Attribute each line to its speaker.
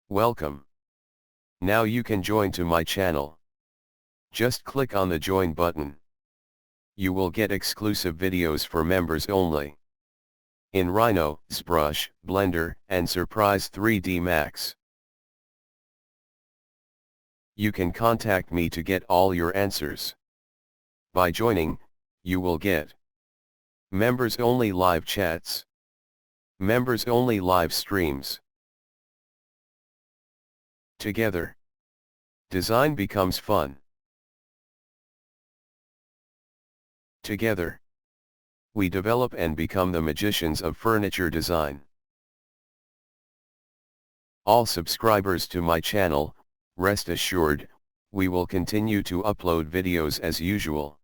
Speaker 1: Welcome. Now you can join to my channel. Just click on the join button. You will get exclusive videos for members only. In Rhino, Zbrush, Blender, and Surprise 3D Max. You can contact me to get all your answers. By joining, you will get members only live chats, members only live streams. Together, design becomes fun. Together, we develop and become the magicians of furniture design. All subscribers to my channel, rest assured, we will continue to upload videos as usual.